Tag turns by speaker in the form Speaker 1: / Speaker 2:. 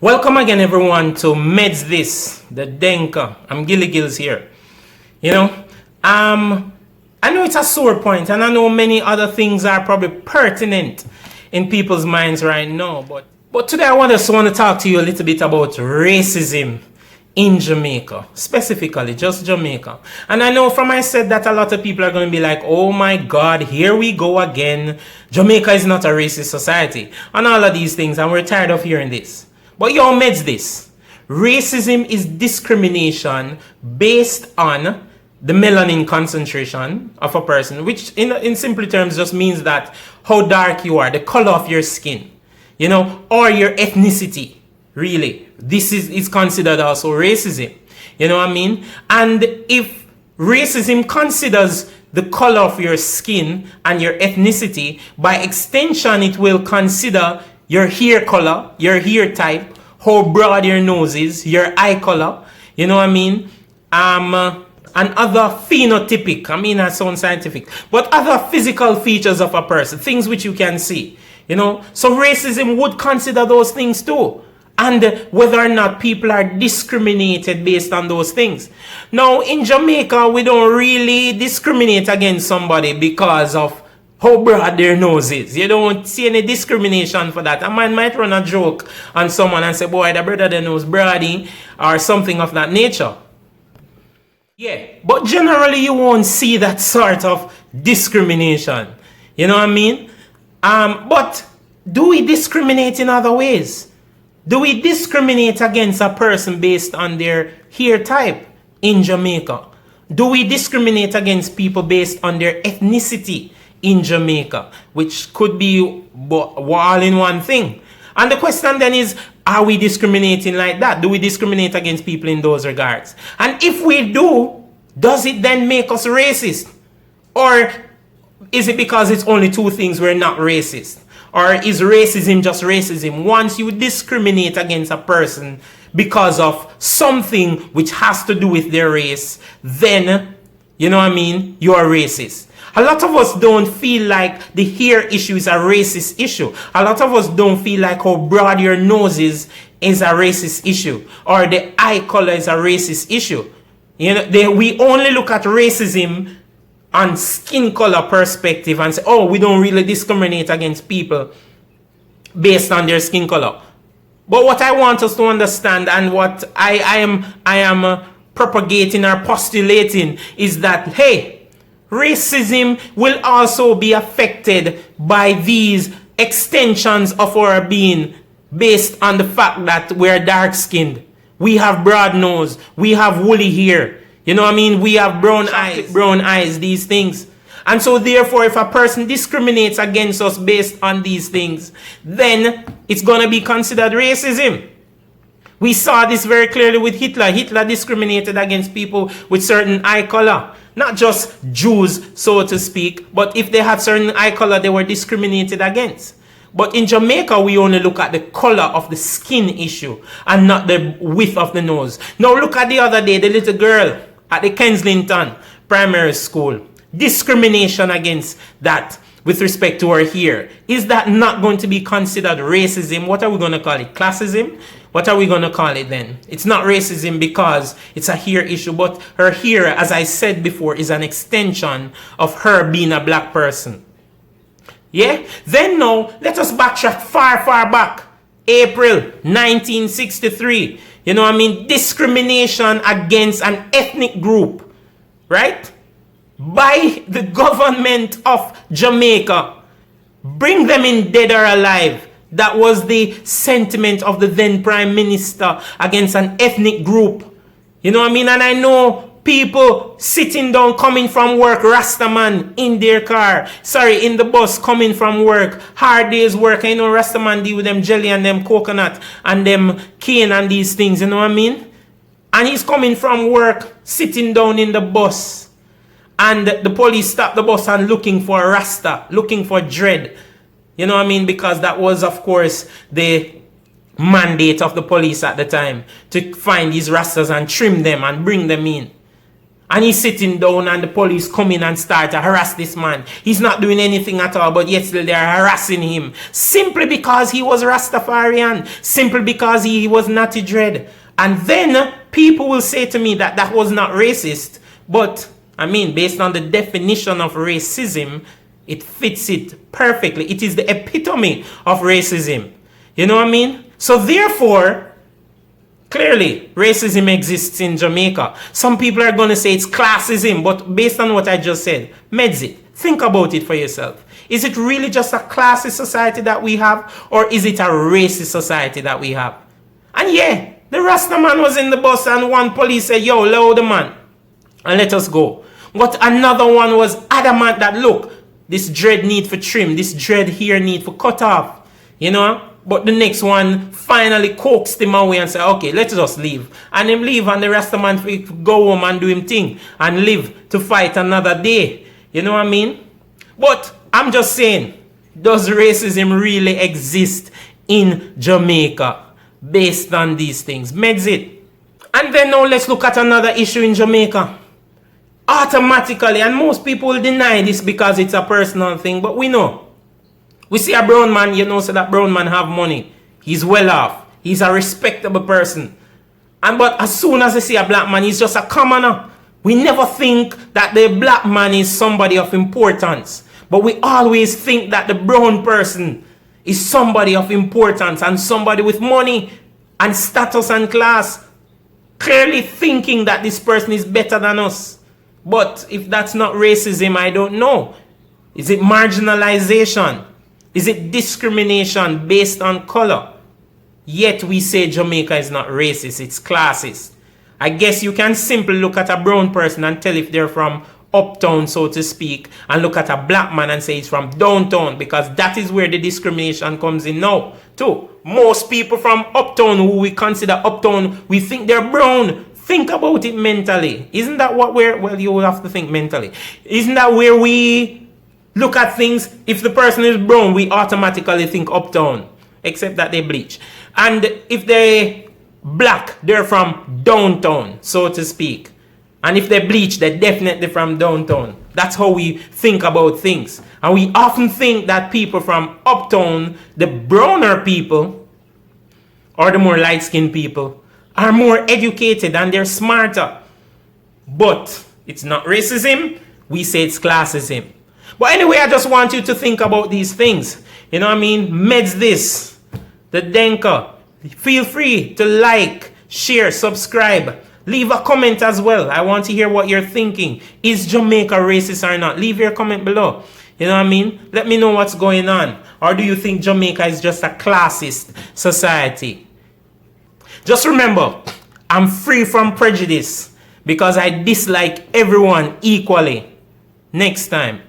Speaker 1: Welcome again, everyone, to Meds This, the Denka. I'm Gilly Gills here. I know it's a sore point, and I know many other things are probably pertinent in people's minds right now. But today I want to talk to you a little bit about racism in Jamaica, specifically just Jamaica. And I know from I said that a lot of people are going to be like, oh my God, here we go again. Jamaica is not a racist society, and all of these things, and we're tired of hearing this. But y'all meds this. Racism is discrimination based on the melanin concentration of a person, which in simple terms just means that how dark you are, the color of your skin, or your ethnicity, really. This is considered also racism. You know what I mean? And if racism considers the color of your skin and your ethnicity, by extension it will consider your hair color, your hair type, how broad your nose is, your eye color, you know what I mean? And other phenotypic, that sounds scientific, but other physical features of a person, things which you can see, So racism would consider those things too. And whether or not people are discriminated based on those things. Now, in Jamaica, we don't really discriminate against somebody because of how broad their nose is. You don't see any discrimination for that. A man might run a joke on someone and say, boy, the brother their nose broady, or something of that nature. Yeah, but generally you won't see that sort of discrimination. You know what I mean? But do we discriminate in other ways? Do we discriminate against a person based on their hair type in Jamaica? Do we discriminate against people based on their ethnicity in Jamaica, which could be all in one thing? And the question then is, are we discriminating like that? Do we discriminate against people in those regards? And if we do, does it then make us racist? Or is it because it's only two things we're not racist? Or is racism just racism? Once you discriminate against a person because of something which has to do with their race, then, you are racist. A lot of us don't feel like the hair issue is a racist issue. A lot of us don't feel like how broad your nose is a racist issue. Or the eye color is a racist issue. We only look at racism on skin color perspective and say, oh, we don't really discriminate against people based on their skin color. But what I want us to understand, and what I am propagating or postulating, is that, hey, racism will also be affected by these extensions of our being based on the fact that we're dark-skinned. We have broad nose. We have woolly hair. We have brown eyes, these things. And so therefore, if a person discriminates against us based on these things, then it's going to be considered racism. We saw this very clearly with Hitler. Hitler discriminated against people with certain eye color. Not just Jews, so to speak, but if they had certain eye color, they were discriminated against. But in Jamaica, we only look at the color of the skin issue and not the width of the nose. Now look at the other day, the little girl at the Kensington Primary School. Discrimination against that with respect to her hair. Is that not going to be considered racism? What are we going to call it? Classism? What are we going to call it then? It's not racism because it's a hair issue, but her hair, as I said before, is an extension of her being a black person. Yeah? Then now, let us backtrack far, far back. April 1963. Discrimination against an ethnic group. Right? By the government of Jamaica. Bring them in dead or alive. That was the sentiment of the then Prime Minister against an ethnic group. And I know people sitting down coming from work, Rastaman in their car. In the bus coming from work. Hard days work. Rastaman deal with them jelly and them coconut and them cane and these things. And he's coming from work, sitting down in the bus. And the police stopped the bus and looking for a Rasta, looking for dread. Because that was, of course, the mandate of the police at the time, to find these Rastas and trim them and bring them in. And he's sitting down and the police come in and start to harass this man. He's not doing anything at all, but yet still they are harassing him. Simply because he was Rastafarian. Simply because he was Natty Dread. And then people will say to me that that was not racist. But, I mean, based on the definition of racism, it fits it perfectly. It is the epitome of racism. You know what I mean? So therefore, clearly, racism exists in Jamaica. Some people are going to say it's classism, but based on what I just said, meds it. Think about it for yourself. Is it really just a classist society that we have, or is it a racist society that we have? And yeah, the Rasta man was in the bus and one police said, yo, load the man and let us go. But another one was adamant that, look, this dread need for trim, this dread here need for cut off, you know? But the next one finally coaxed him away and said, okay, let's just leave. And him leave and the rest of the man go home and do him thing and live to fight another day. You know what I mean? But I'm just saying, does racism really exist in Jamaica based on these things? Meds it. And then now let's look at another issue in Jamaica. Automatically, and most people will deny this because it's a personal thing, but we know. We see a brown man, you know, so that brown man have money. He's well off. He's a respectable person. But as soon as they see a black man, he's just a commoner. We never think that the black man is somebody of importance. But we always think that the brown person is somebody of importance and somebody with money and status and class. Clearly thinking that this person is better than us. But if that's not racism, I don't know. Is it marginalization? Is it discrimination based on color? Yet we say Jamaica is not racist, it's classist. I guess you can simply look at a brown person and tell if they're from uptown, so to speak, and look at a black man and say he's from downtown, because that is where the discrimination comes in now, too. Most people from uptown who we consider uptown, we think they're brown. Think about it mentally. Isn't that what well, you will have to think mentally. Isn't that where we look at things? If the person is brown, we automatically think uptown, except that they bleach. And if they black, they're from downtown, so to speak. And if they bleach, they're definitely from downtown. That's how we think about things. And we often think that people from uptown, the browner people, or the more light-skinned people, are more educated and they're smarter. But it's not racism. We say it's classism. But anyway, I just want you to think about these things. You know what I mean? Meds this. The Denka. Feel free to like, share, subscribe. Leave a comment as well. I want to hear what you're thinking. Is Jamaica racist or not? Leave your comment below. You know what I mean? Let me know what's going on. Or do you think Jamaica is just a classist society? Just remember, I'm free from prejudice because I dislike everyone equally. Next time.